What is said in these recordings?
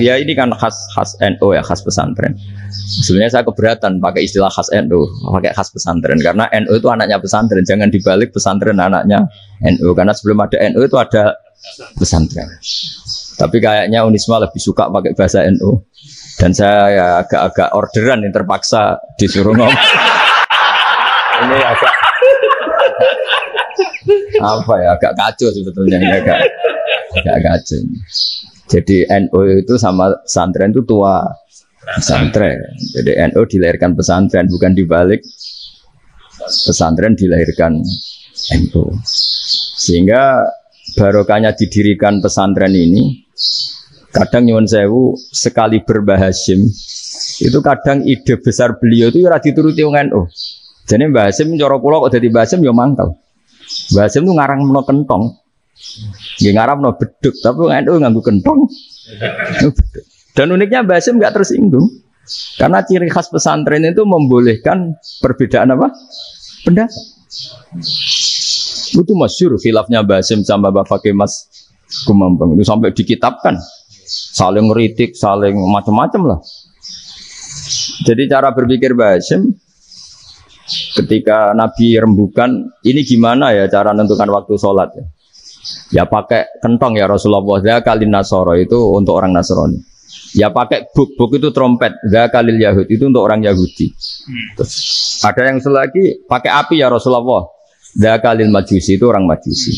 Ya ini kan khas NU ya, khas pesantren. Sebenarnya saya keberatan pakai istilah khas NU, pakai khas pesantren karena NU itu anaknya pesantren, jangan dibalik pesantren anaknya NU karena sebelum ada NU itu ada pesantren. Tapi kayaknya Unisma lebih suka pakai bahasa NU dan saya ya agak-agak orderan yang terpaksa disuruh ngomong. Ini agak apa ya, agak kacau sebetulnya ini agak kacau. Jadi NU itu sama pesantren itu tua pesantren. Jadi NU dilahirkan pesantren, bukan dibalik pesantren dilahirkan NU. Sehingga barokahnya didirikan pesantren ini, kadang nyuwun sewu sekali Mbah Hasyim itu kadang ide besar beliau itu ora dituruti wong NU. Jadi Mbah Hasyim cara kula kok dadi Mbah Hasyim ya mangkel. Mbah Hasyim itu ngarangno kentong. Nggih ngaramno beduk, tapi wong NU nganggo kentong. Dan uniknya Mbah Hasyim enggak tersinggung. Karena ciri khas pesantren itu membolehkan perbedaan apa? Pendapat. Itu masyhur khilafnya Mbah Hasyim sama Mbah Fakih Mas Kumambang itu sampai dikitabkan. Saling ngeritik, saling macam-macam lah. Jadi cara berpikir Mbah Hasyim ketika Nabi rembukan, ini gimana ya cara menentukan waktu sholat ya? Ya pakai kentong ya Rasulullah, zakalin nasoro itu untuk orang Nasrani. Ya pakai buk itu trompet, zakalil Yahud itu untuk orang Yahudi. Terus ada yang lagi pakai api ya Rasulullah, zakalil Majusi itu orang Majusi.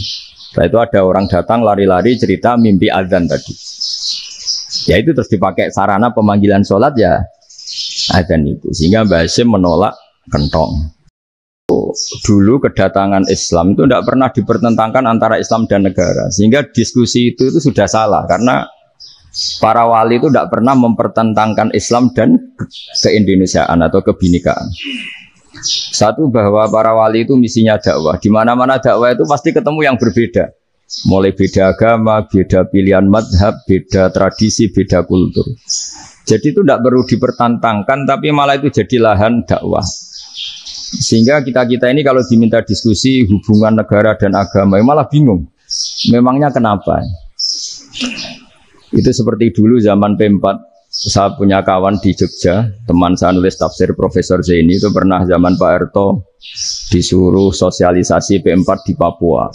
Setelah itu ada orang datang lari-lari cerita mimpi azan tadi. Ya itu terus dipakai sarana pemanggilan sholat ya azan itu. Sehingga Mbah Hasyim menolak kentong. Dulu kedatangan Islam itu tidak pernah dipertentangkan antara Islam dan negara. Sehingga diskusi itu sudah salah. Karena para wali itu tidak pernah mempertentangkan Islam dan keindonesiaan atau kebinekaan. Satu bahwa para wali itu misinya dakwah. Di mana-mana dakwah itu pasti ketemu yang berbeda. Mulai beda agama, beda pilihan madhab, beda tradisi, beda kultur. Jadi itu tidak perlu dipertentangkan, tapi malah itu jadi lahan dakwah. Sehingga kita ini kalau diminta diskusi hubungan negara dan agama, malah bingung. Memangnya kenapa? Itu seperti dulu zaman P4. Saya punya kawan di Jogja, teman saya nulis tafsir Profesor Zaini itu pernah zaman Pak Harto disuruh sosialisasi P4 di Papua.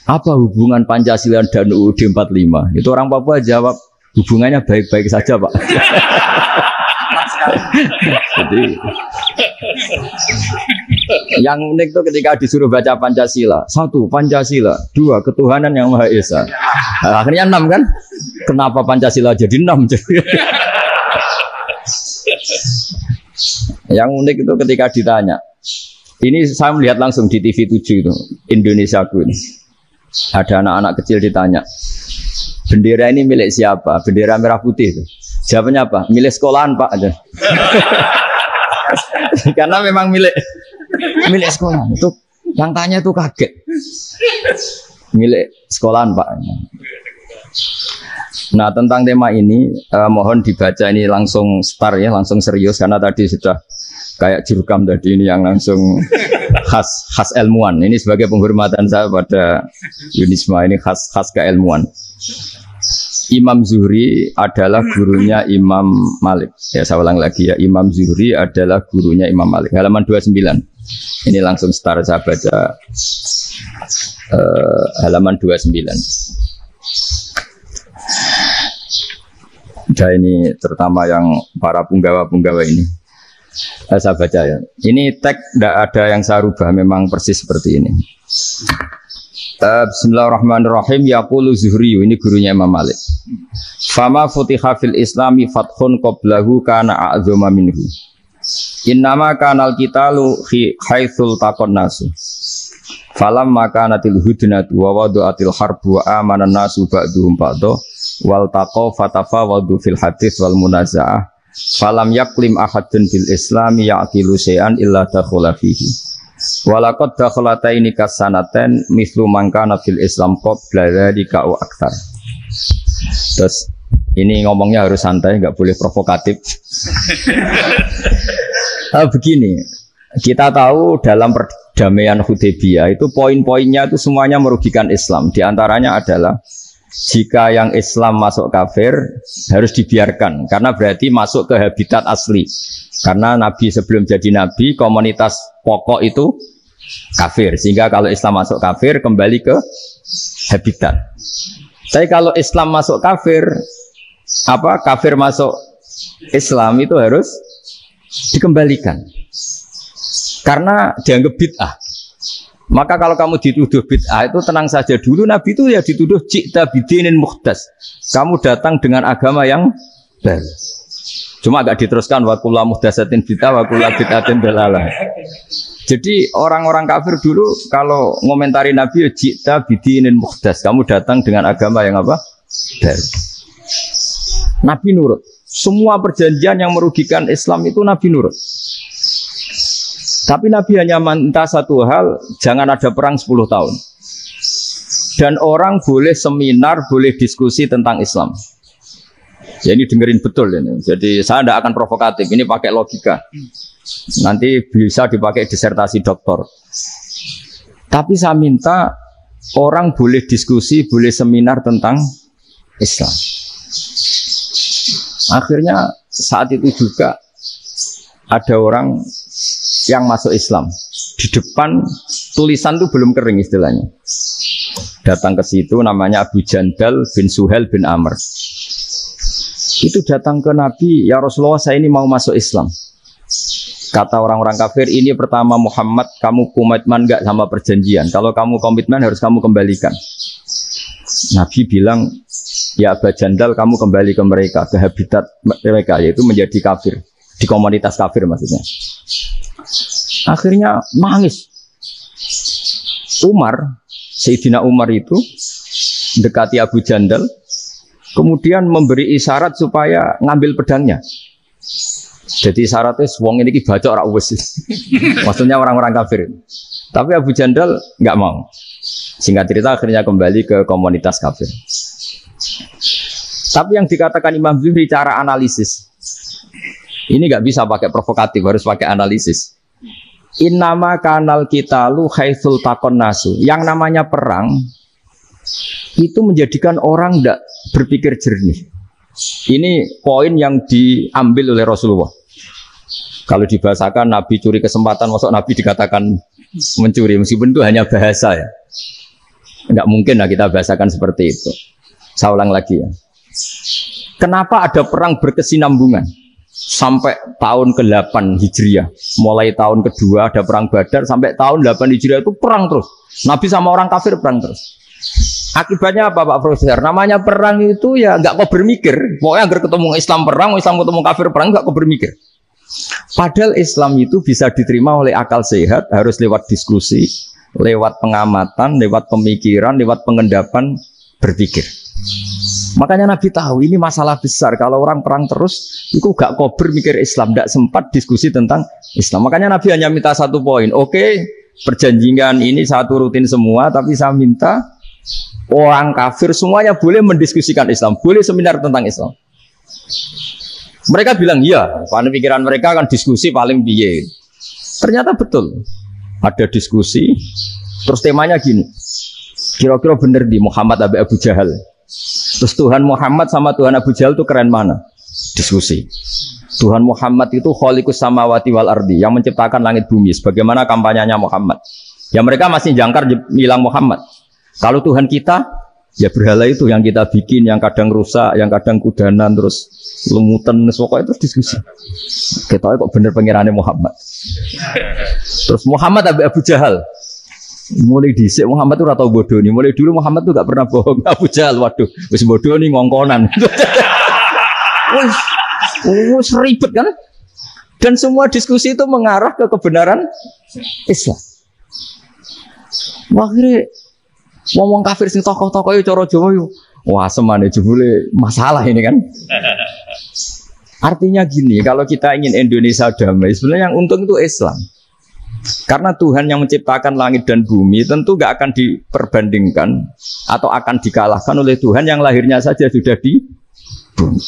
Apa hubungan Pancasila dan UUD 45? Itu orang Papua jawab, hubungannya baik-baik saja Pak. Jadi yang unik itu ketika disuruh baca Pancasila, 1 Pancasila, 2 ketuhanan yang Maha Esa. Nah, akhirnya 6 kan? Kenapa Pancasila jadi 6? Yang unik itu ketika ditanya, ini saya melihat langsung di TV 7 itu, Indonesiaku ini. Ada anak-anak kecil ditanya, bendera ini milik siapa? Bendera merah putih itu. Jawabnya apa? Milik sekolahan Pak aja. Karena memang milik sekolahan. Itu yang tanya itu kaget. Milik sekolahan Pak. Nah tentang tema ini mohon dibaca ini langsung start ya, langsung serius karena tadi sudah kayak jurkam tadi ini yang langsung khas ilmuwan. Ini sebagai penghormatan saya pada Unisma ini khas keilmuan. Imam Zuhri adalah gurunya Imam Malik. Ya saya ulang lagi ya, Imam Zuhri adalah gurunya Imam Malik. Halaman 29. Ini langsung start saya baca halaman 29. Dan ini terutama yang para punggawa-punggawa ini. Saya baca ya. Ini teks tidak ada yang saya rubah, memang persis seperti ini. Bismillahirrahmanirrahim. Yaqulu Zuhri, ini gurunya Imam Malik. Fama futiha fil islami fathun qablahu kana a'zama minhu. Innama kanal qitalu haitsul taqon nasu. Falam makanatil hudnatu wa wadu'atil harbu wa amanan nasu ba'duhum ba'du wal taqaw fatafawadu fil hadits wal munaza'ah. Falam yaklim ahadun bil islami ya'qilu syai'an illa dakhula fihi. Walaqad dakhalataini kasanaten mislu mangkana fil Islam qabla dzalika wa aktsar. Terus ini ngomongnya harus santai, enggak boleh provokatif. Begini, kita tahu dalam perdamaian Hudaybiyah itu poin-poinnya itu semuanya merugikan Islam. Di antaranya adalah jika yang Islam masuk kafir harus dibiarkan karena berarti masuk ke habitat asli. Karena Nabi sebelum jadi Nabi komunitas pokok itu kafir, sehingga kalau Islam masuk kafir kembali ke habitat. Tapi kalau Islam masuk kafir, kafir masuk Islam itu harus dikembalikan karena dianggap bid'ah. Maka kalau kamu dituduh bid'ah itu tenang saja dulu. Nabi itu ya dituduh ji'ta bidinin muhdas. Kamu datang dengan agama yang baru. Cuma agak diteruskan wa kullu muhdasatin bid'ah wa kullu bid'atin dalalah. Jadi orang-orang kafir dulu kalau ngomentari Nabi ya ji'ta bidinin muhdas. Kamu datang dengan agama yang apa? Baru. Nabi nurut. Semua perjanjian yang merugikan Islam itu Nabi nurut. Tapi Nabi hanya minta satu hal, jangan ada perang 10 tahun. Dan orang boleh seminar, boleh diskusi tentang Islam. Ya ini dengerin betul ini. Jadi saya tidak akan provokatif, ini pakai logika. Nanti bisa dipakai disertasi doktor. Tapi saya minta orang boleh diskusi, boleh seminar tentang Islam. Akhirnya saat itu juga ada orang yang masuk Islam. Di depan tulisan itu belum kering istilahnya. Datang ke situ namanya Abu Jandal bin Suhail bin Amr. Itu datang ke Nabi, ya Rasulullah saya ini mau masuk Islam. Kata orang-orang kafir, ini pertama Muhammad kamu komitmen enggak sama perjanjian. Kalau kamu komitmen harus kamu kembalikan. Nabi bilang, ya Abu Jandal kamu kembali ke mereka, ke habitat mereka, yaitu menjadi kafir. Di komunitas kafir maksudnya. Akhirnya nangis. Sayyidina Umar itu mendekati Abu Jandal, kemudian memberi isyarat supaya ngambil pedangnya. Jadi isyaratnya wong ini baca ora wis. Maksudnya orang-orang kafir. Tapi Abu Jandal nggak mau. Singkat cerita akhirnya kembali ke komunitas kafir. Tapi yang dikatakan Imam Zuhri cara analisis. Ini nggak bisa pakai provokatif, harus pakai analisis. Innama kanal qitalu haitsul taqon nasu. Yang namanya perang itu menjadikan orang tidak berpikir jernih. Ini poin yang diambil oleh Rasulullah. Kalau dibahasakan Nabi curi kesempatan, maksud Nabi dikatakan mencuri, meskipun itu hanya bahasa ya. Enggak mungkin lah kita bahasakan seperti itu. Saya ulang lagi ya. Kenapa ada perang berkesinambungan? Sampai tahun ke-8 Hijriah. Mulai tahun kedua ada perang Badar sampai tahun 8 Hijriah itu perang terus. Nabi sama orang kafir perang terus. Akibatnya apa Pak Profesor? Namanya perang itu ya nggak kau bermikir. Pokoknya agar ketemu Islam perang, Islam ketemu kafir perang nggak kau bermikir. Padahal Islam itu bisa diterima oleh akal sehat, harus lewat diskusi, lewat pengamatan, lewat pemikiran, lewat pengendapan berpikir. Makanya Nabi tahu ini masalah besar. Kalau orang perang terus, itu gak kober mikir Islam, gak sempat diskusi tentang Islam. Makanya Nabi hanya minta satu poin. Oke, perjanjian ini satu rutin semua, tapi saya minta orang kafir semuanya boleh mendiskusikan Islam, boleh seminar tentang Islam. Mereka bilang iya, karena pikiran mereka akan diskusi paling piye. Ternyata betul, ada diskusi. Terus temanya gini, kira-kira bener di Muhammad Abu Jahal. Terus Tuhan Muhammad sama Tuhan Abu Jahal itu keren mana? Diskusi. Tuhan Muhammad itu khaliqus samawati wal ardi, yang menciptakan langit bumi. Sebagaimana kampanyenya Muhammad. Ya mereka masih jangkar bilang Muhammad. Kalau Tuhan kita, ya berhala itu yang kita bikin, yang kadang rusak, yang kadang kudanan, terus lumutan, pokoknya terus diskusi. Kita kok bener pengirannya Muhammad. Terus Muhammad Abu Jahal. Mulai dhisik Muhammad tuh atau bodoh nih. Mulai dulu Muhammad tuh gak pernah bohong. Abu Jahal, waduh, wis bodoh nih ngongkonan. Wis ribet kan? Dan semua diskusi itu mengarah ke kebenaran Islam. Akhirnya ngomong kafir sing tokoh-tokoh itu cara Jawa yo. Wah, semane jebule masalah ini kan. Artinya gini, kalau kita ingin Indonesia damai, sebenarnya yang untung itu Islam. Karena Tuhan yang menciptakan langit dan bumi tentu gak akan diperbandingkan atau akan dikalahkan oleh Tuhan yang lahirnya saja sudah di bumi.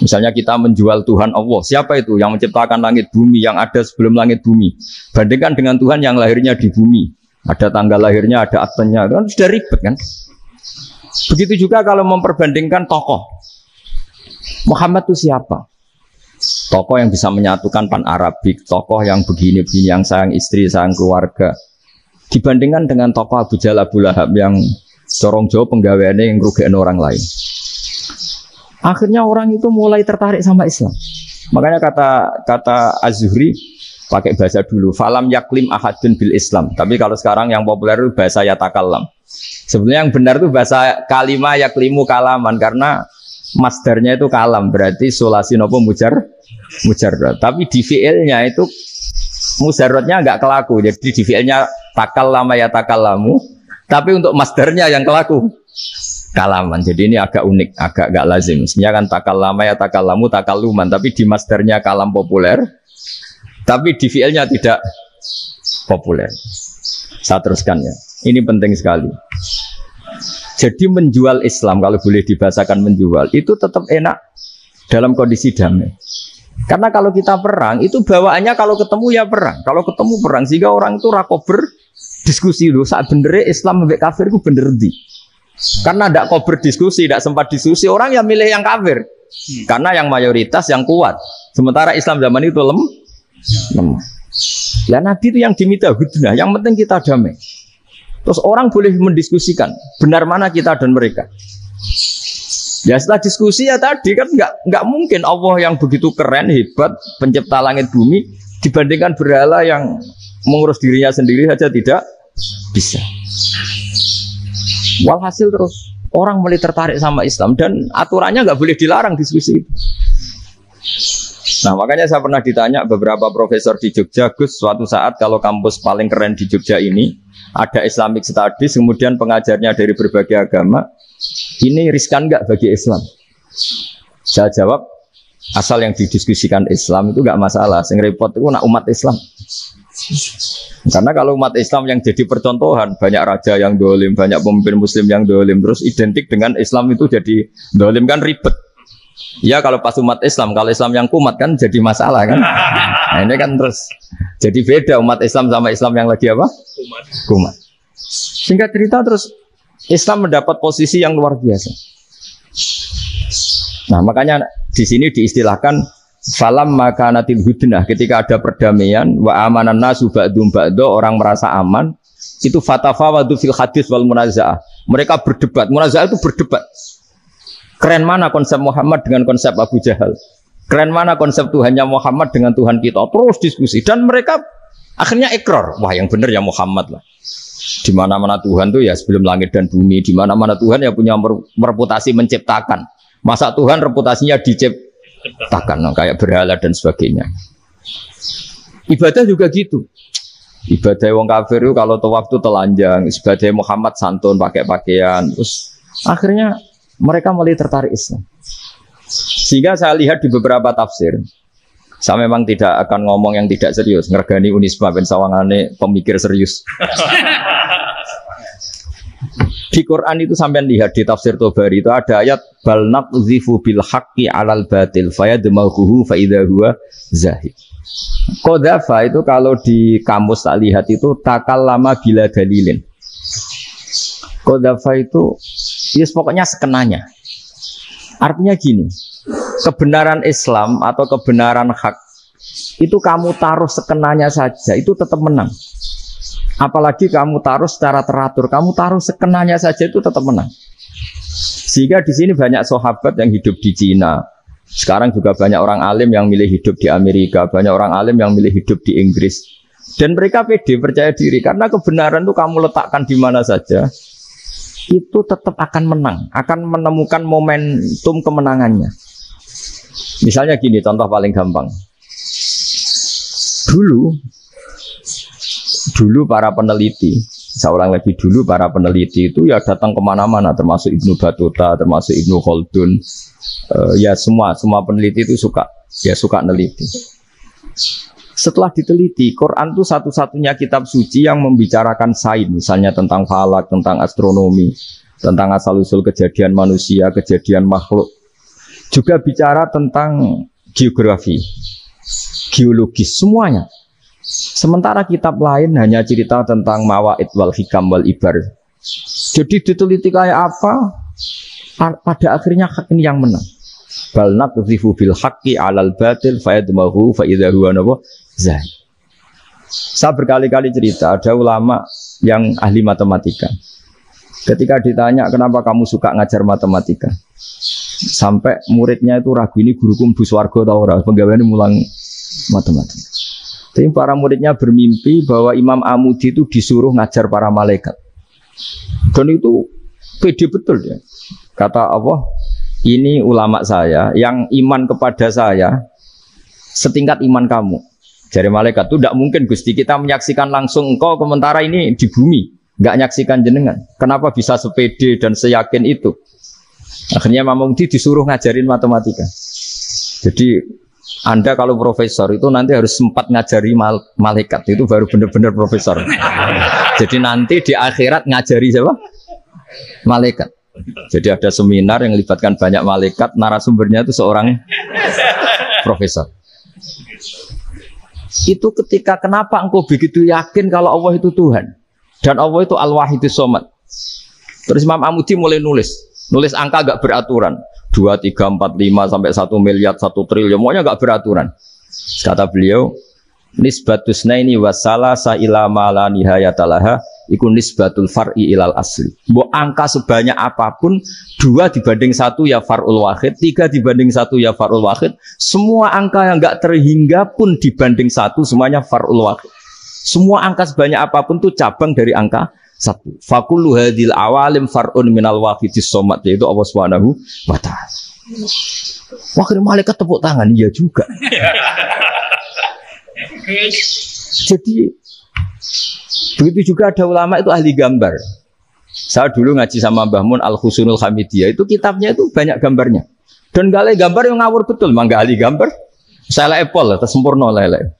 Misalnya kita menjual Tuhan Allah, siapa itu yang menciptakan langit bumi, yang ada sebelum langit bumi? Bandingkan dengan Tuhan yang lahirnya di bumi, ada tanggal lahirnya, ada aktenya, kan sudah ribet kan? Begitu juga kalau memperbandingkan tokoh. Muhammad itu siapa? Tokoh yang bisa menyatukan pan-Arabik, tokoh yang begini-begini, yang sayang istri, sayang keluarga. Dibandingkan dengan tokoh Abu Jahal, Abu Lahab yang corong jauh penggaweannya yang rugiin orang lain. Akhirnya orang itu mulai tertarik sama Islam. Makanya kata Az-Zuhri pakai bahasa dulu, falam yaklim ahadun bil Islam. Tapi kalau sekarang yang populer itu bahasa yatakallam. Sebenarnya yang benar itu bahasa kalimah yaklimu kalaman, karena masdarnya itu kalam, berarti sulasi nopo mujarrad. Tapi di fiilnya itu mujarradnya enggak kelaku. Jadi di fiilnya takallama yatakallamu, tapi untuk masdarnya yang kelaku kalaman. Jadi ini agak unik, agak enggak lazim. Mestinya kan takallama yatakallamu takalluman, tapi di masdarnya kalam populer, tapi di fiilnya tidak populer. Saya teruskan ya. Ini penting sekali. Jadi menjual Islam, kalau boleh dibahasakan menjual, itu tetap enak dalam kondisi damai. Karena kalau kita perang, itu bawaannya kalau ketemu ya perang. Kalau ketemu perang, sehingga orang itu rakober diskusi loh. Saat bener Islam sampai kafir itu bener di. Karena tidak kober diskusi, tidak sempat diskusi, orang yang milih yang kafir. Karena yang mayoritas yang kuat. Sementara Islam zaman itu lemah. Ya Nabi itu yang diminta hudnah, yang penting kita damai. Terus orang boleh mendiskusikan benar mana kita dan mereka. Ya setelah diskusi ya tadi kan nggak mungkin Allah yang begitu keren hebat pencipta langit bumi dibandingkan berhala yang mengurus dirinya sendiri saja tidak bisa. Walhasil terus orang mulai tertarik sama Islam dan aturannya nggak boleh dilarang diskusi itu. Nah makanya saya pernah ditanya beberapa profesor di Jogja, Gus, suatu saat kalau kampus paling keren di Jogja ini ada Islamic Studies, kemudian pengajarnya dari berbagai agama, ini riskan nggak bagi Islam? Saya jawab, asal yang didiskusikan Islam itu nggak masalah. Yang repot itu nak umat Islam. Karena kalau umat Islam yang jadi percontohan, banyak raja yang dolim, banyak pemimpin Muslim yang dolim, terus identik dengan Islam itu jadi dolim kan ribet. Ya kalau pas umat Islam, kalau Islam yang kumat kan jadi masalah kan. Nah ini kan terus jadi beda umat Islam sama Islam yang lagi apa? Kumat. Singkat cerita terus Islam mendapat posisi yang luar biasa. Nah makanya di sini diistilahkan falam makanatil hudnah, ketika ada perdamaian wa amanan nasu ba'dum ba'do, orang merasa aman, itu fatafawadu fil hadis wal munazaah. Mereka berdebat, munazaah itu berdebat. Keren mana konsep Muhammad dengan konsep Abu Jahal? Keren mana konsep Tuhannya Muhammad dengan Tuhan kita? Terus diskusi dan mereka akhirnya ikrar, wah yang benar ya Muhammad lah. Di mana-mana Tuhan tuh ya sebelum langit dan bumi, di mana-mana Tuhan ya punya reputasi menciptakan. Masa Tuhan reputasinya diciptakan, nah, kayak berhala dan sebagainya. Ibadah juga gitu. Ibadah wong kafir itu kalau tawaf itu telanjang, ibadah Muhammad santun pakai pakaian, terus akhirnya mereka mulai tertarik Islam. Sehingga saya lihat di beberapa tafsir, saya memang tidak akan ngomong yang tidak serius, ngergani Unisba ben sawangane pemikir serius. Di Quran itu sampai lihat di tafsir Tobari itu ada ayat bal naqzifu bil haqqi 'alal batil fayadmaghuhu fa idza huwa zahid. Qadzafa itu kalau di kamus tak lihat itu takallama bila dalilin. Qadzafa itu yes, pokoknya sekenanya. Artinya gini, kebenaran Islam atau kebenaran hak itu kamu taruh sekenanya saja itu tetap menang. Apalagi kamu taruh secara teratur, kamu taruh sekenanya saja itu tetap menang. Sehingga di sini banyak sahabat yang hidup di Cina. Sekarang juga banyak orang alim yang milih hidup di Amerika, banyak orang alim yang milih hidup di Inggris. Dan mereka pede, percaya diri karena kebenaran itu kamu letakkan di mana saja, itu tetap akan menang, akan menemukan momentum kemenangannya. Misalnya gini, contoh paling gampang. Dulu para peneliti, saya ulang lagi, dulu para peneliti itu ya datang kemana-mana, termasuk Ibnu Battuta, termasuk Ibnu Khaldun, ya semua peneliti itu suka neliti. Setelah diteliti, Quran itu satu-satunya kitab suci yang membicarakan sains, misalnya tentang falak, tentang astronomi, tentang asal-usul kejadian manusia, kejadian makhluk. Juga bicara tentang geografi, geologis, semuanya. Sementara kitab lain hanya cerita tentang mawaid wal hikam wal ibar. Jadi diteliti kayak apa, pada akhirnya hak ini yang menang. Bal naqdhifu bil haqqi 'alal batil fayadmahu fa idza huwa zahid. Saya berkali-kali cerita, ada ulama yang ahli matematika. Ketika ditanya kenapa kamu suka ngajar matematika, sampai muridnya itu ragu, ini guruku mlebu swarga ta ora, penggaweane mulang matematika. Tapi para muridnya bermimpi bahwa Imam Amudi itu disuruh ngajar para malaikat. Dan itu pede betul ya. Kata Allah, ini ulama saya yang iman kepada saya setingkat iman kamu. Dari malaikat itu tidak mungkin Gusti, kita menyaksikan langsung engkau, sementara ini di bumi nggak nyaksikan jenengan. Kenapa bisa sepede dan seyakin itu? Akhirnya Imam Amudi disuruh ngajarin matematika. Jadi Anda kalau profesor itu nanti harus sempat ngajari malaikat, itu baru benar-benar profesor. Jadi nanti di akhirat ngajari siapa? Malaikat. Jadi ada seminar yang melibatkan banyak malaikat, narasumbernya itu seorang profesor. Itu ketika kenapa engkau begitu yakin kalau Allah itu Tuhan dan Allah itu Al-Wahidus Shomad. Terus Imam Amudi mulai nulis angka gak beraturan, 2, 3, 4, 5 sampai 1 miliar, 1 triliun, semuanya gak beraturan. Kata beliau, nisbatus naini wasala sa ila ma la nihayatalaha iku nisbatul far'i ilal asli. Mbok angka sebanyak apapun, 2 dibanding 1 ya far'ul wahid, 3 dibanding 1 ya far'ul wahid. Semua angka yang enggak terhingga pun dibanding 1 semuanya far'ul wahid. Semua angka sebanyak apapun itu cabang dari angka 1. Fakullu hadil awalim far'un minal wahidis shomad, yaitu Allah Subhanahu wa ta'ala. Wakil malaikat tepuk tangan, iya juga. Jadi begitu juga ada ulama itu ahli gambar. Saya dulu ngaji sama Mbah Mun Al-Husunul Hamidiyah, itu kitabnya itu banyak gambarnya. Dan gale gambar yang ngawur betul, mangga ahli gambar. Saya epol lah, sempurna lele.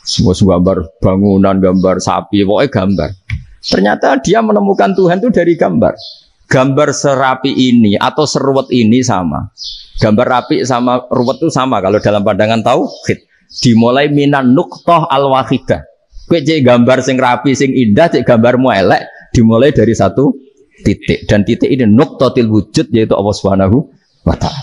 Semua gambar bangunan, gambar sapi, pokoknya gambar. Ternyata dia menemukan Tuhan itu dari gambar. Gambar serapi ini atau seruwet ini sama. Gambar rapi sama ruwet itu sama kalau dalam pandangan tauhid. Dimulai minan nuqtah al-wahidah. Kowe cek gambar sing rapi, sing indah, cek gambarmu elek, dimulai dari 1 titik. Dan titik ini nuqtatil wujud, yaitu Allah Subhanahu wa ta'ala.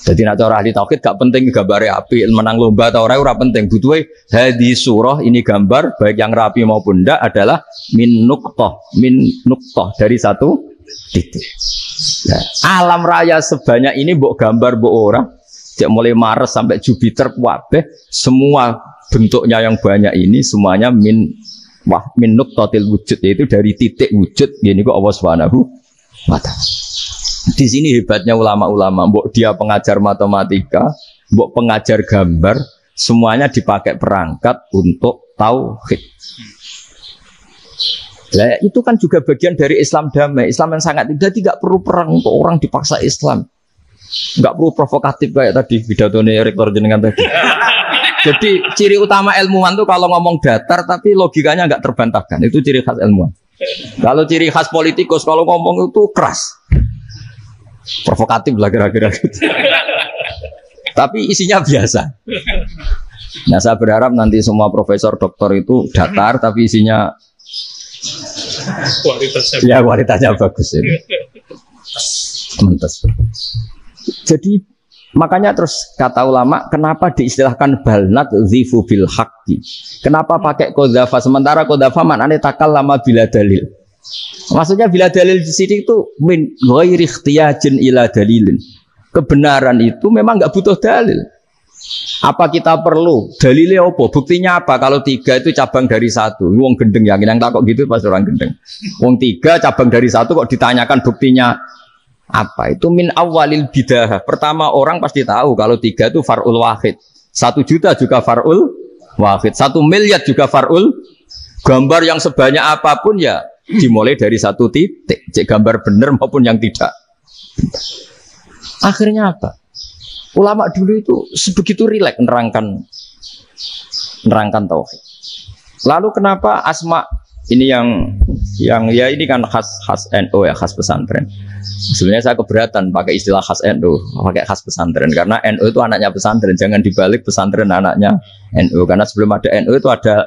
Jadi nak cara ahli tauhid gak penting gambare api, menang lomba atau ora penting. Butuhe hadis surah ini gambar baik yang rapi maupun ndak adalah min nuqtah dari 1 titik. Nah, alam raya sebanyak ini mbok gambar mbok ora, cek mulai Mars sampai Jupiter kabeh semua bentuknya yang banyak ini semuanya min nuqtatil wujud, yaitu dari titik wujud. Ini kok Allah Subhanahu wa ta'ala. Di sini hebatnya ulama-ulama, mbok dia pengajar matematika, mbok pengajar gambar, semuanya dipakai perangkat untuk tauhid. Nah, itu kan juga bagian dari Islam damai, Islam yang sangat tidak perlu perang untuk orang dipaksa Islam. Enggak perlu provokatif kayak tadi pidatonya rektor jenengan tadi. Jadi ciri utama ilmuwan tuh kalau ngomong datar tapi logikanya enggak terbantahkan, itu ciri khas ilmuwan. Kalau ciri khas politikus kalau ngomong itu keras. Provokatif lah kira-kira gitu. Tapi isinya biasa. Nah, saya berharap nanti semua profesor doktor itu datar tapi isinya kualitasnya bagus ya. Mentes. Jadi makanya terus kata ulama, kenapa diistilahkan balnat zifu bil haqqi? Kenapa pakai qadzafa sementara qadzafa maknane takallama bila dalil? Maksudnya bila dalil di sini itu min ghairi ikhtiyajin ila dalilin. Kebenaran itu memang enggak butuh dalil. Apa kita perlu dalilnya apa? Buktinya apa? Kalau 3 itu cabang dari 1. Wong gendeng yang takok gitu pas orang gendeng. Wong 3 cabang dari 1 kok ditanyakan buktinya apa? Itu min awalil bidah. Pertama orang pasti tahu kalau 3 itu far'ul wahid. 1 juta juga far'ul wahid. 1 miliar juga far'ul. Gambar yang sebanyak apapun ya dimulai dari 1 titik, cek gambar benar maupun yang tidak. Akhirnya apa? Ulama dulu itu sebegitu rileks nerangkan tauhid. Lalu kenapa asma ini yang ya ini kan khas NU ya, khas pesantren. Sebenarnya saya keberatan pakai istilah khas NU, pakai khas pesantren karena NU itu anaknya pesantren, jangan dibalik pesantren anaknya NU karena sebelum ada NU itu ada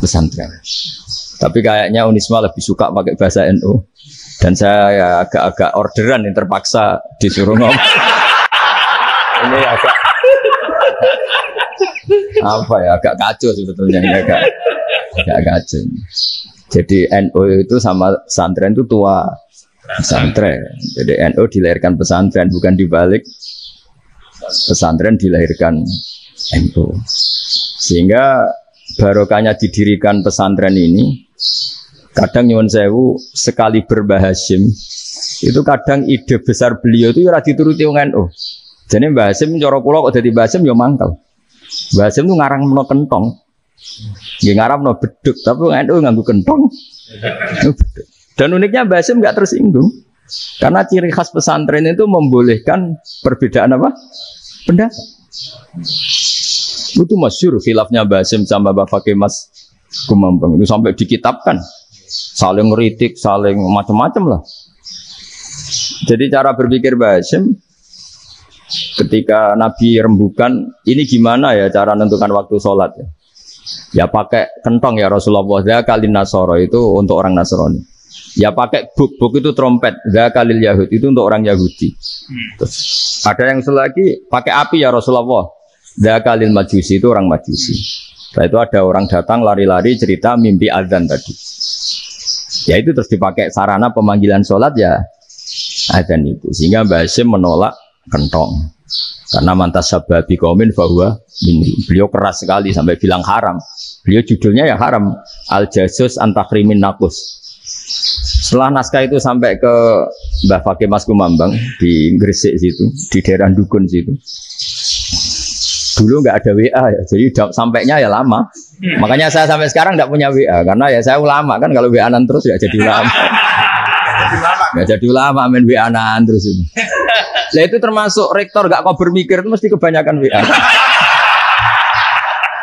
pesantren. Tapi kayaknya Unisma lebih suka pakai bahasa NU Dan saya ya agak-agak orderan yang terpaksa disuruh ngomong. Ini agak apa ya, agak kacau sebetulnya, ini agak kacau. Jadi NU itu sama pesantren itu tua pesantren. Jadi NU dilahirkan pesantren, bukan dibalik pesantren dilahirkan NU. Sehingga barokahnya didirikan pesantren ini, kadang nyuwun sewu sekali berbahasim itu kadang ide besar beliau itu ora dituruti wong NU. Jadi Mbah Hasim cara kula kok dadi Mbah Hasim ya mangkel. Mbah Hasim itu ngarangno kentong. Nggih ngaramno beduk, tapi wong NU nganggo kentong. Dan uniknya Mbah Hasim enggak tersinggung. Karena ciri khas pesantren itu membolehkan perbedaan apa? Pendapat. Itu masyhur khilafnya Mbah Hasim sama Mbah Fakih Mas Kumambang itu sampai dikitabkan. Saling ngeritik, saling macam-macam lah. Jadi cara berpikir Mbah Hasim ketika Nabi rembukan, ini gimana ya cara menentukan waktu sholat ya? Ya pakai kentong ya Rasulullah. Zakalin Nasoro itu untuk orang Nasrani. Ya pakai buk itu trompet. Zakalil Yahud itu untuk orang Yahudi. Terus ada yang selagi pakai api ya Rasulullah. Zakalil Majusi itu orang Majusi. Setelah itu ada orang datang lari-lari cerita mimpi azan tadi. Ya itu terus dipakai sarana pemanggilan sholat ya azan itu. Sehingga Mbah Hasim menolak kentong. Karena mantas sababi qaumin fahuwa minhum. Beliau keras sekali sampai bilang haram. Beliau judulnya ya haram. Al-Jasus Antakrimin Nakus. Setelah naskah itu sampai ke Mbah Fakih Mas Kumambang di Gresik situ, di daerah Dukun situ. Dulu nggak ada WA ya, jadi sampainya ya lama. Makanya saya sampai sekarang nggak punya WA karena ya saya ulama kan, kalau WA-an terus ya jadi ulama. Nggak jadi ulama main WA-an terus itu. Nah itu termasuk rektor gak kau bermikir itu mesti kebanyakan WA.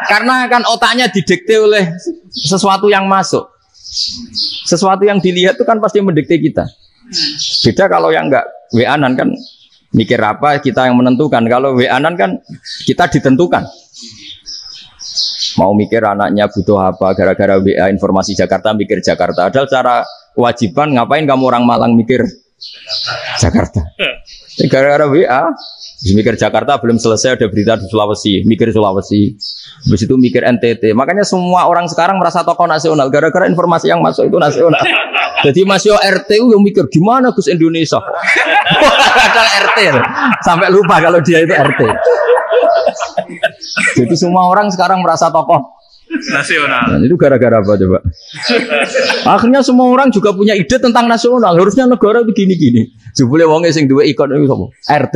Karena kan otaknya didikte oleh sesuatu yang masuk. Sesuatu yang dilihat itu kan pasti mendikte kita. Beda kalau yang enggak WA-an kan mikir apa kita yang menentukan. Kalau WA-an kan kita ditentukan. Mau mikir anaknya butuh apa gara-gara WA informasi Jakarta mikir Jakarta. Padahal secara kewajiban ngapain kamu orang Malang mikir Jakarta. Gara-gara WA, mikir Jakarta belum selesai ada berita di Sulawesi, mikir Sulawesi, habis itu mikir NTT. Makanya semua orang sekarang merasa tokoh nasional gara-gara informasi yang masuk itu nasional. Jadi masih RT yang mikir gimana Gus Indonesia. Ada RT sampai lupa kalau dia itu RT. Jadi semua orang sekarang merasa tokoh nasional. Nah, itu gara-gara apa coba? Akhirnya semua orang juga punya ide tentang nasional. Harusnya negara itu gini-gini. Jebule wonge sing duwe ikon itu sapa? RT.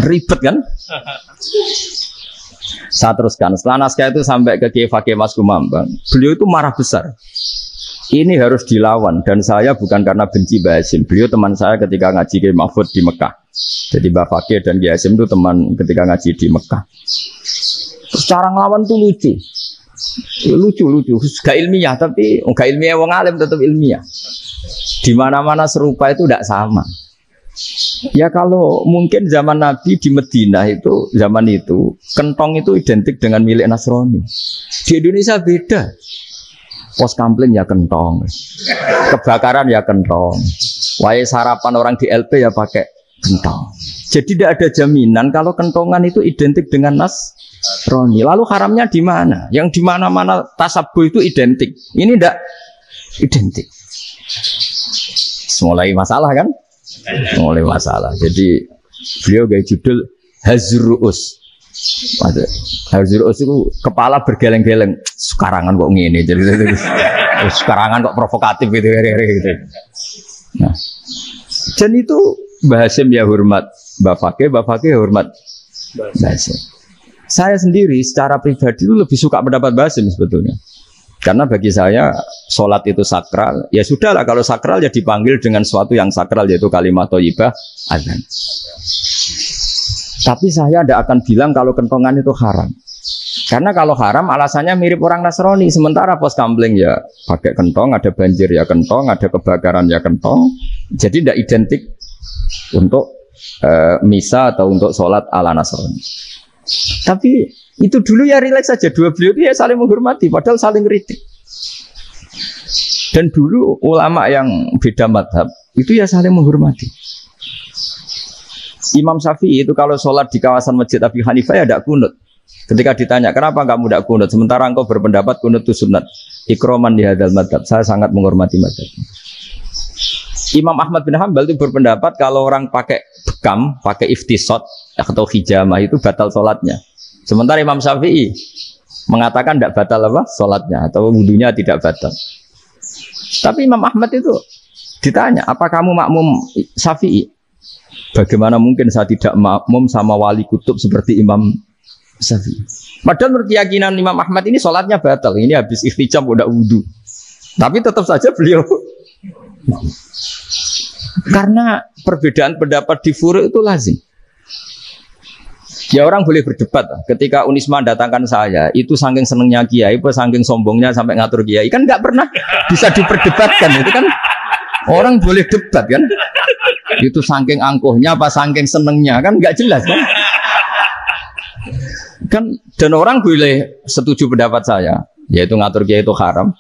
Ribet kan? Saya teruskan. Setelah naskah itu sampai ke Kiai Fakih Mas Kumambang, beliau itu marah besar. Ini harus dilawan dan saya bukan karena benci Mbah Hasim. Beliau teman saya ketika ngaji Kiai Mahfud di Mekah. Jadi Mbah Fakih dan Kiai Hasim itu teman ketika ngaji di Mekah. Cara ngelawan tuh lucu, gak ilmiah tapi gak ilmiah wong alim tetap ilmiah. Di mana-mana serupa itu tidak sama. Ya kalau mungkin zaman Nabi di Madinah itu zaman itu kentong itu identik dengan milik Nasrani. Di Indonesia beda. Pos kampling ya kentong, kebakaran ya kentong, wae sarapan orang di LP ya pakai kentong. Jadi tidak ada jaminan kalau kentongan itu identik dengan Nasrani. Lalu haramnya di mana? Yang di mana-mana tasabuh itu identik. Ini tidak identik. Mulai masalah kan? Mulai masalah. Jadi beliau gaya judul Hazruus. Hazruus itu kepala bergeleng-geleng. Sekarangan kok ngene. Jadi sekarangan kok provokatif gitu. Nah, dan itu Mbah Hasim ya hormat Mbah Fakih hormat Mbah Hasim. Saya sendiri secara pribadi itu lebih suka pendapat Mbah Hasim sebetulnya. Karena bagi saya sholat itu sakral. Ya sudahlah kalau sakral ya dipanggil dengan sesuatu yang sakral yaitu kalimat thayyibah azan. Tapi saya tidak akan bilang kalau kentongan itu haram. Karena kalau haram alasannya mirip orang Nasrani. Sementara pos kampling ya pakai kentong, ada banjir ya kentong, ada kebakaran ya kentong. Jadi tidak identik untuk misa atau untuk sholat ala Nasrani. Tapi itu dulu ya rileks saja. Dua beliau itu ya saling menghormati, padahal saling kritik. Dan dulu ulama yang beda madhab itu ya saling menghormati. Imam Syafi'i itu kalau sholat di kawasan masjid Abi Hanifah ya tidak kunut. Ketika ditanya kenapa kamu tidak kunut, sementara engkau berpendapat kunut itu sunat. Ikroman di hadal madhab, saya sangat menghormati madhab. Imam Ahmad bin Hanbal itu berpendapat kalau orang pakai bekam, pakai iftisot atau hijamah itu batal sholatnya. Sementara Imam Syafi'i mengatakan tidak batal apa sholatnya atau wudunya tidak batal. Tapi Imam Ahmad itu ditanya, apa kamu makmum Syafi'i? Bagaimana mungkin saya tidak makmum sama wali kutub seperti Imam Syafi'i? Padahal menurut keyakinan Imam Ahmad ini sholatnya batal. Ini habis ikhtiqam udah wudu. Tapi tetap saja beliau. Karena perbedaan pendapat di furu' itu lazim. Ya orang boleh berdebat. Ketika Unisma datangkan saya, itu saking senengnya kiai, apa saking sombongnya sampai ngatur kiai, kan nggak pernah bisa diperdebatkan. Itu kan orang boleh debat kan? Itu saking angkuhnya, apa saking senengnya kan nggak jelas kan? Kan dan orang boleh setuju pendapat saya, yaitu ngatur kiai itu haram.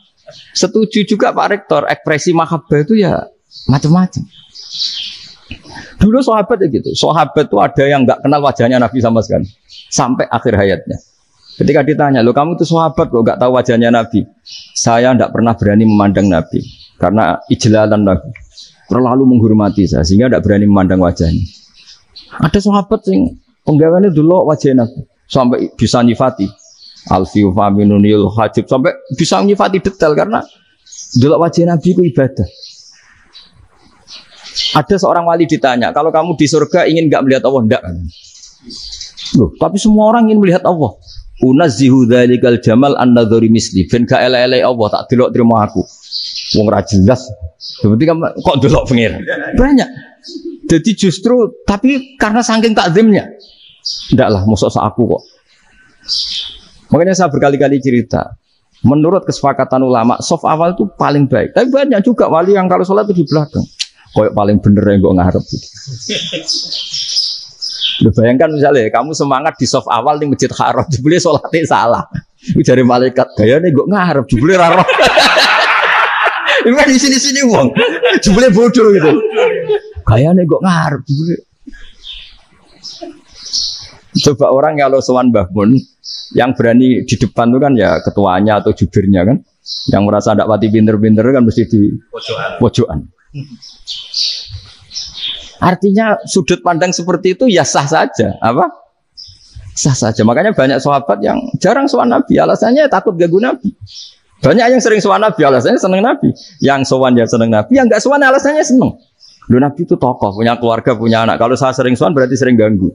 Setuju juga Pak Rektor, ekspresi mahabbah itu ya macam-macam. Dulu sahabat ya gitu, sahabat itu ada yang nggak kenal wajahnya Nabi sama sekali sampai akhir hayatnya. Ketika ditanya, lo kamu itu sahabat kok nggak tahu wajahnya Nabi? Saya nggak pernah berani memandang Nabi karena ijlalan Nabi, terlalu menghormati saya sehingga nggak berani memandang wajahnya. Ada sahabat yang penggawaannya dulu wajah Nabi sampai bisa nyifati alfiu faminunil hajib, sampai bisa nyifati detail karena dulu wajah Nabi itu ibadah. Ada seorang wali ditanya, kalau kamu di surga ingin nggak melihat Allah? Enggak. Loh, tapi semua orang ingin melihat Allah. Unazzihu dzalikal jamal an-nadhari misli. Ben gak elek-elek Allah tak delok terima aku. Wong ra jelas. Berarti kok delok pengen. Banyak. Jadi justru tapi karena saking takzimnya. Ndaklah mosok sak aku kok. Makanya saya berkali-kali cerita. Menurut kesepakatan ulama, soft awal itu paling baik. Tapi banyak juga wali yang kalau sholat itu di belakang. Koyok paling bener yang gue ngarep gitu. Lu bayangkan misalnya kamu semangat di soft awal di masjid haram, jebule sholatnya salah. Itu dari malaikat gaya nih gue ngarep, jebule raro. Ini kan di sini uang, jebule bodoh gitu. Gaya nih gue ngarep, jebule. Coba orang kalau sowan Mbah Mun, yang berani di depan itu kan ya ketuanya atau jubirnya kan, yang merasa tidak pati pinter-pinter kan mesti di pojokan. Artinya sudut pandang seperti itu ya sah saja, apa? Sah saja. Makanya banyak sahabat yang jarang sowan Nabi, alasannya takut ganggu Nabi. Banyak yang sering sowan Nabi, alasannya seneng Nabi. Yang sowan ya seneng Nabi, yang enggak sowan alasannya seneng. Loh Nabi itu tokoh, punya keluarga, punya anak. Kalau saya sering sowan berarti sering ganggu.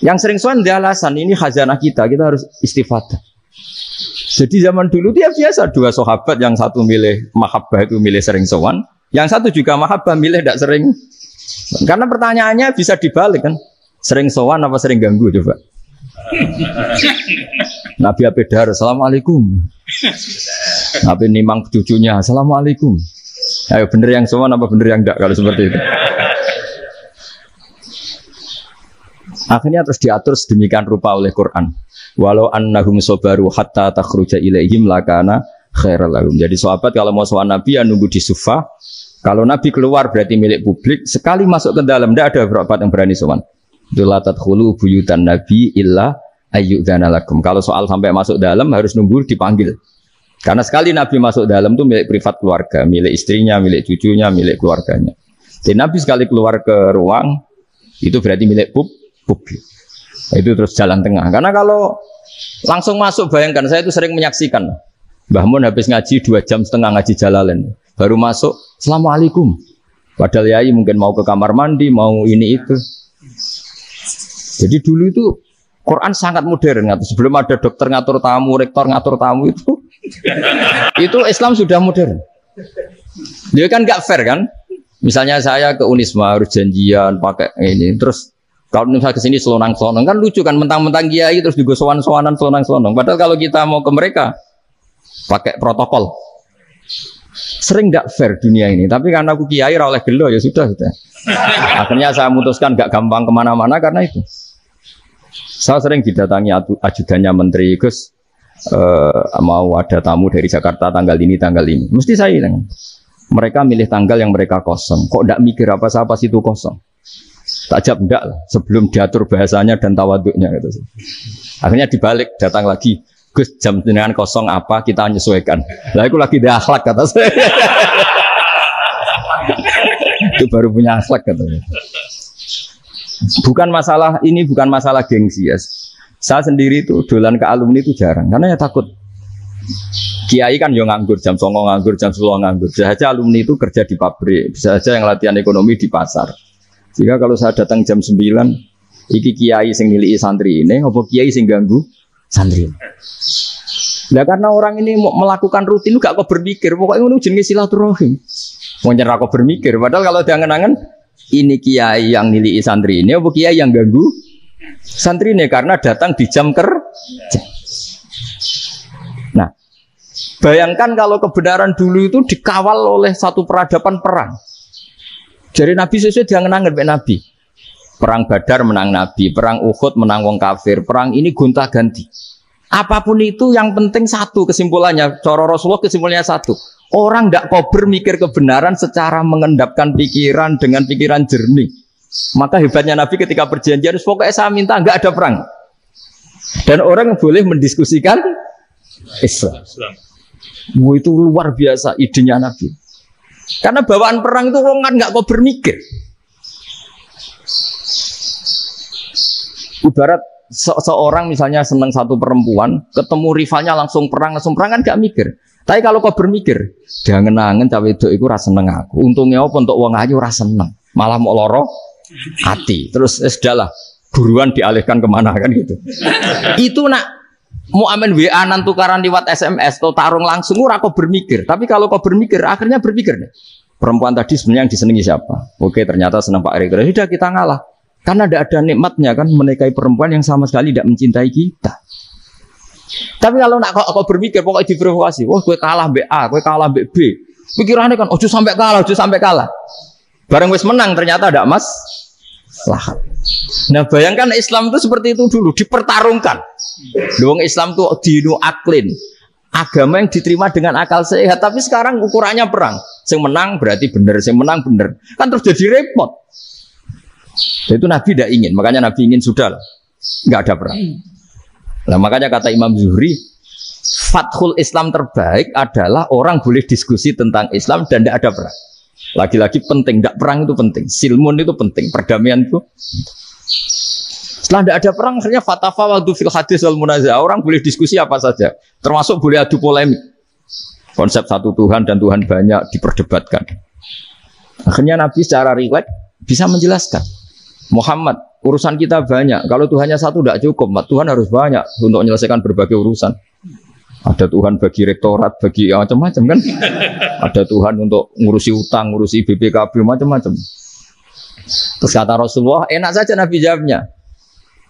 Yang sering sowan dia alasan ini khazanah kita harus istifadah. Jadi zaman dulu dia biasa dua sahabat, yang satu milih mahabbah itu milih sering sowan. Yang satu juga mahabbah milih tidak sering. Karena pertanyaannya bisa dibalik kan. Sering sowan apa sering ganggu coba. Nabi Abedar, assalamualaikum. Nabi nimang cucunya, assalamualaikum. Ayo bener yang sowan apa bener yang enggak kalau seperti itu. Akhirnya terus diatur sedemikian rupa oleh Quran. Walau annahum sabaru hatta takhruja ilaihim lakana khairal lahum. Jadi sahabat kalau mau sowan Nabi ya nunggu di Sufah. Kalau Nabi keluar berarti milik publik. Sekali masuk ke dalam tidak ada berapa yang berani sowan. La tadkhulu buyutan Nabi illa ayyudzana lakum. Kalau soal sampai masuk dalam harus nunggu dipanggil. Karena sekali Nabi masuk dalam itu milik privat keluarga, milik istrinya, milik cucunya, milik keluarganya. Jadi Nabi sekali keluar ke ruang itu berarti milik publik. Itu terus jalan tengah. Karena kalau langsung masuk, bayangkan saya itu sering menyaksikan. Mbah Mun habis ngaji 2,5 jam ngaji Jalalain. Baru masuk, assalamualaikum. Padahal yai mungkin mau ke kamar mandi, mau ini itu. Jadi dulu itu Quran sangat modern. Sebelum ada dokter ngatur tamu, rektor ngatur tamu itu Islam sudah modern. Dia kan nggak fair kan? Misalnya saya ke Unisma harus janjian pakai ini, terus kalau misalnya kesini selonang-selonang kan lucu kan, mentang-mentang kiai terus juga sowan-sowanan selonang-selonang. Padahal kalau kita mau ke mereka pakai protokol. Sering nggak fair dunia ini, tapi karena aku kiai oleh gelo ya sudah. Akhirnya saya memutuskan nggak gampang kemana-mana karena itu. Saya sering didatangi ajudannya menteri, Gus, mau ada tamu dari Jakarta tanggal ini, mesti saya bilang, mereka milih tanggal yang mereka kosong. Kok tidak mikir apa situ kosong? Tak jawab enggak lah, sebelum diatur bahasanya dan tawaduknya gitu. Akhirnya dibalik, datang lagi, Gus jam dengan kosong apa kita menyesuaikan. Lah aku lagi ada akhlak kata saya. Itu baru punya akhlak katanya. Bukan masalah gengsi ya. Saya sendiri itu dolan ke alumni itu jarang karena ya takut. Kiai kan yo nganggur jam 09.00 nganggur, jam 10.00 nganggur. Bisa saja alumni itu kerja di pabrik, bisa saja yang latihan ekonomi di pasar. Jika kalau saya datang jam 9, iki kiai sing nilai santri ini, apa kiai sing ganggu santri. Nah karena orang ini mau melakukan rutin gak kok berpikir, pokoknya ngono jenenge silaturahim. Mau nyerah kok berpikir, padahal kalau diangen-angen ini kiai yang nilai santri ini, apa kiai yang ganggu santri ini karena datang di jam kerja. Nah, bayangkan kalau kebenaran dulu itu dikawal oleh satu peradaban perang. Jadi Nabi sesuai diangen-angen Nabi. Perang Badar menang Nabi, perang Uhud menang wong kafir, perang ini gonta-ganti. Apapun itu yang penting satu kesimpulannya, cara Rasulullah kesimpulannya satu. Orang tidak kober mikir kebenaran secara mengendapkan pikiran dengan pikiran jernih. Maka hebatnya Nabi ketika perjanjian, pokoknya saya minta nggak ada perang. Dan orang boleh mendiskusikan Islam. Itu luar biasa idenya Nabi. Karena bawaan perang itu orang kan nggak kober mikir. Ibarat seorang misalnya senang satu perempuan, ketemu rivalnya langsung perang kan gak mikir. Tapi kalau kau bermikir, jangan-jangan cawe itu rasa seneng aku. Untungnya apa untuk uang aja rasa seneng, malah mau loro hati. Terus sudahlah, buruan dialihkan kemana kan gitu. Itu nak mau amen WA nan tukaran lewat SMS atau tarung langsung, kau bermikir. Tapi kalau kau bermikir, akhirnya berpikir nih. Perempuan tadi sebenarnya yang disenangi siapa? Oke, ternyata senang Pak Erick. Sudah kita ngalah. Karena tidak ada nikmatnya kan menikahi perempuan yang sama sekali tidak mencintai kita. Tapi kalau nak kau berpikir pokoknya diprovokasi, wah gue kalah A, gue kalah B. Pikirannya kan, ojo sampai kalah. Bareng wis menang ternyata ada mas. Lah. Nah bayangkan Islam itu seperti itu dulu dipertarungkan. Doang Islam itu dinu aklin, agama yang diterima dengan akal sehat. Tapi sekarang ukurannya perang. Yang menang berarti benar, yang menang benar. Kan terus jadi repot. Itu Nabi tidak ingin, makanya Nabi ingin sudah nggak ada perang. Nah makanya kata Imam Zuhri, fathul Islam terbaik adalah orang boleh diskusi tentang Islam dan tidak ada perang. Lagi-lagi penting, tidak perang itu penting, silmun itu penting, perdamaian itu. Setelah tidak ada perang, akhirnya fatafa waktu fil hadis wal munazah, orang boleh diskusi apa saja, termasuk boleh adu polemik. Konsep satu Tuhan dan Tuhan banyak diperdebatkan. Akhirnya Nabi secara riwayat bisa menjelaskan. Muhammad, urusan kita banyak. Kalau Tuhannya satu tidak cukup, Tuhan harus banyak untuk menyelesaikan berbagai urusan. Ada Tuhan bagi rektorat, bagi macam-macam kan. Ada Tuhan untuk ngurusi utang, ngurusi BPKB, macam-macam. Terus kata Rasulullah, enak saja Nabi jawabnya.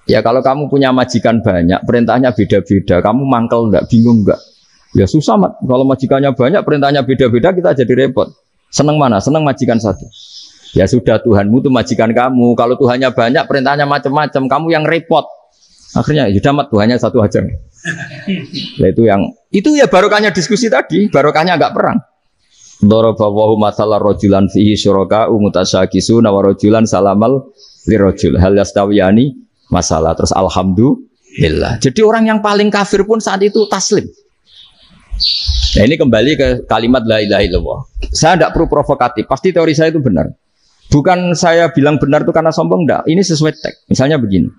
Ya kalau kamu punya majikan banyak, perintahnya beda-beda. Kamu mangkel enggak, bingung enggak? Ya susah, Mat. Kalau majikannya banyak, perintahnya beda-beda, kita jadi repot. Senang mana? Senang majikan satu. Ya sudah Tuhanmu itu majikan kamu. Kalau Tuhannya banyak, perintahnya macam-macam. Kamu yang repot. Akhirnya sudah mat Tuhannya satu aja. Nah, itu ya barokahnya diskusi tadi. Barokahnya enggak perang. Daraballahu mathalan rajulan fihi syuraka'u mutasyakisuna wa rajulan salamal lirajul hal yastawiyani masalah. Terus alhamdulillah. Jadi orang yang paling kafir pun saat itu taslim. Nah ini kembali ke kalimat la ilaha illallah. Saya tidak perlu provokatif. Pasti teori saya itu benar. Bukan saya bilang benar itu karena sombong, enggak. Ini sesuai teks. Misalnya begini.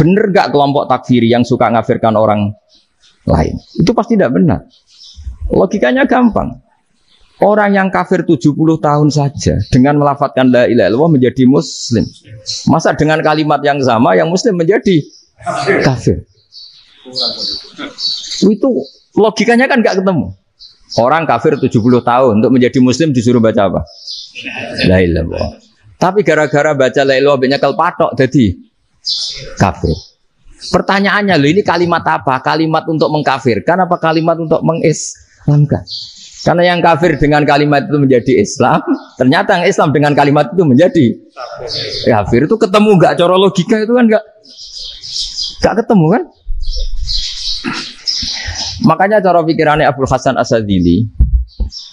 Benar enggak kelompok takfiri yang suka ngafirkan orang lain? Itu pasti tidak benar. Logikanya gampang. Orang yang kafir 70 tahun saja dengan melafadzkan la ilaha illallah menjadi muslim. Masa dengan kalimat yang sama yang muslim menjadi kafir? Itu logikanya kan enggak ketemu. Orang kafir 70 tahun untuk menjadi muslim disuruh baca apa? La ilaha illallah. Tapi gara-gara baca la ilaha illallah nyekel patok jadi kafir. Pertanyaannya loh, ini kalimat apa? Kalimat untuk mengkafirkan apa kalimat untuk mengislamkan? Karena yang kafir dengan kalimat itu menjadi Islam, ternyata yang Islam dengan kalimat itu menjadi kafir. Itu ketemu enggak cara logika itu kan enggak ketemu kan? Makanya cara pikirannya Abul Hasan Asadili,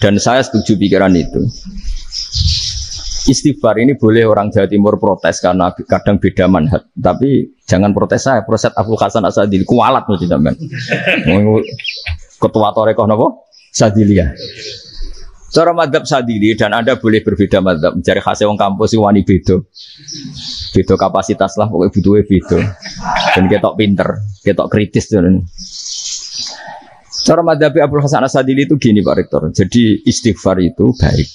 dan saya setuju pikiran itu. Istighfar ini boleh orang Jawa Timur protes karena kadang beda manhaj, tapi jangan protes saya, protes Abul Hasan Asadili kualat mesti sampean. Ketua Torekoh napa? Sadiliyah. Cara madzhab Sadili dan Anda boleh berbeda madzhab. Mencari khasnya wong kampus itu wani beda. Beda kapasitas lah, pokoknya butuhnya beda. Dan ketok pinter, ketok kritis. Cara madzhab Abul Hasan Asadili itu gini Pak Rektor. Jadi istighfar itu baik.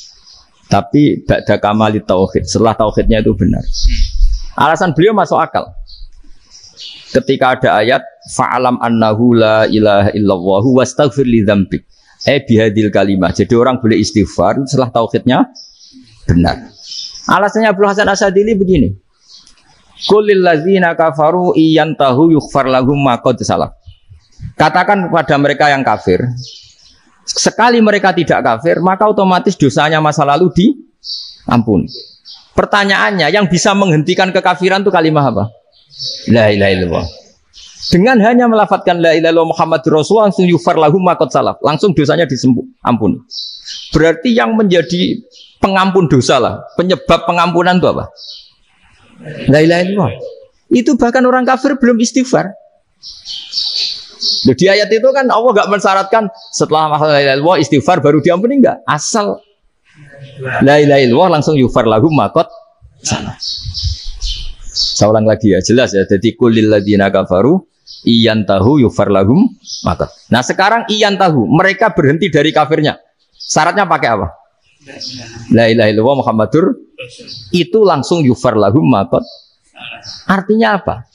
Tapi ba'da kamali tauhid, setelah tauhidnya itu benar. Alasan beliau masuk akal. Ketika ada ayat fa'alam annahu la ilaha illallah wastaghfir li dzambik. Bihadil kalimah. Jadi orang boleh istighfar setelah tauhidnya benar. Alasannya Abdul Hasan Asadili begini. Qulil ladzina kafaru iyantahu yughfar lahum ma qad salaf. Katakan kepada mereka yang kafir, sekali mereka tidak kafir, maka otomatis dosanya masa lalu diampuni. Pertanyaannya, yang bisa menghentikan kekafiran itu kalimat apa? La ilaha illallah. Dengan hanya melafadzkan la ilaha illallah Muhammadur Rasulullah langsung yughfar lahum ma qad salaf, langsung dosanya diampuni. Berarti yang menjadi pengampun dosa lah, penyebab pengampunan itu apa? La ilaha illallah. Itu bahkan orang kafir belum istighfar. Di ayat itu kan Allah enggak mensyaratkan setelah la ilaha illallah istighfar baru diampuni, enggak. Asal la ilaha illallah langsung yughfar lahum ma qad salaf. Saya ulang lagi ya, jelas ya. Jadi kulil ladzina kafaru iyantahu yughfar lahum ma qad. Nah, sekarang iyantahu, mereka berhenti dari kafirnya. Syaratnya pakai apa? La ilaha illallah Muhammadur, itu langsung yughfar lahum ma qad. Artinya apa?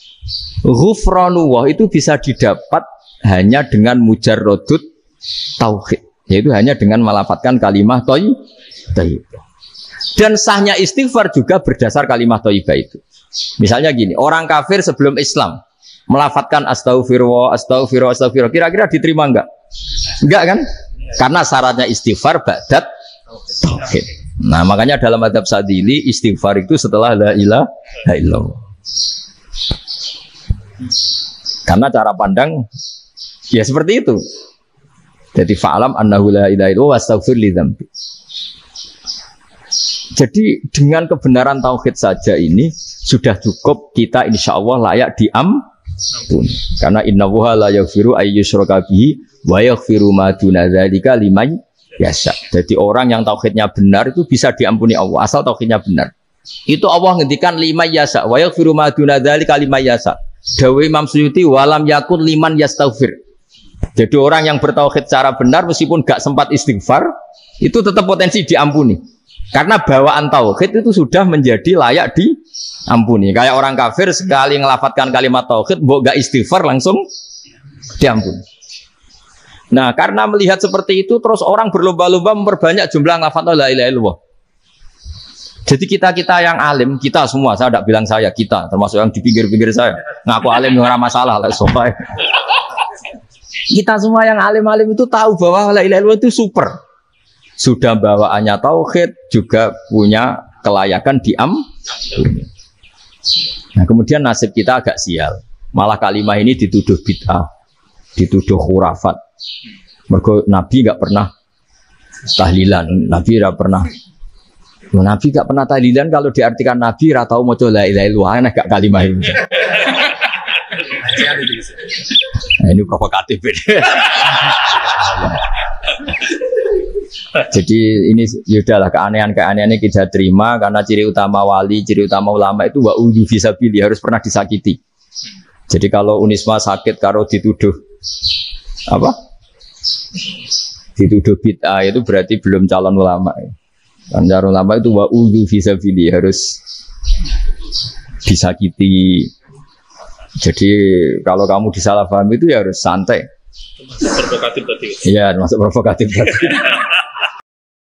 Ghufranullah itu bisa didapat hanya dengan mujarrodut tauhid, yaitu hanya dengan melafadzkan kalimah thayyibah. Dan sahnya istighfar juga berdasar kalimah thayyibah itu. Misalnya gini, orang kafir sebelum Islam melafadzkan astaghfirullah, astaghfirullah, astaghfirullah, kira-kira diterima enggak? Enggak kan? Karena syaratnya istighfar ba'dat tauhid. Nah, makanya dalam madzhab Sadili istighfar itu setelah la ilaha illallah. Karena cara pandang ya seperti itu. Jadi fa'alam annahu la ilaha illallah wastaghfir li dzambi. Jadi dengan kebenaran tauhid saja ini sudah cukup kita insya Allah layak diampuni. Karena innallaha la yaghfiru ayyusyraka bihi wa yaghfiru ma duna dzalika liman yasha. Jadi orang yang tauhidnya benar itu bisa diampuni Allah asal tauhidnya benar. Itu Allah ngendikan liman yasha wa yaghfiru ma duna dzalika liman yasha. Dawe Imam Suyuti walam yakun liman yastaghfir. Jadi orang yang bertauhid secara benar meskipun gak sempat istighfar itu tetap potensi diampuni. Karena bawaan tauhid itu sudah menjadi layak diampuni. Kayak orang kafir sekali ngelafadzkan kalimat tauhid mbok gak istighfar langsung diampuni. Nah, karena melihat seperti itu terus orang berlomba-lomba memperbanyak jumlah ngelafadzkan la ilaha illallah. Jadi kita-kita yang alim, kita semua, saya tidak bilang saya, kita, termasuk yang di pinggir-pinggir saya, ngaku alim yang masalah lah, sopai. Kita semua yang alim-alim itu tahu bahwa la ilaha illallah itu super. Sudah bawaannya tauhid, juga punya kelayakan diampuni. Nah, kemudian nasib kita agak sial. Malah kalimah ini dituduh bid'ah, dituduh khurafat. Mergo Nabi nggak pernah tahlilan, Nabi nggak pernah. Nabi gak pernah tahlilan, kalau diartikan Nabi ratau moco la ilaha illallah, enak gak kalimah ini. Nah, ini provokatif. Jadi ini yaudahlah keanehan-keanehan ini kita terima karena ciri utama wali, ciri utama ulama itu wa udhu fisabilillah, harus pernah disakiti. Jadi kalau Unisma sakit kalau dituduh apa? Dituduh bid'ah itu berarti belum calon ulama. Anjar ulama itu wa udhu fisabilillah, harus disakiti. Jadi kalau kamu disalahpahami itu ya harus santai. Provokatif tadi. Iya, masuk provokatif tadi.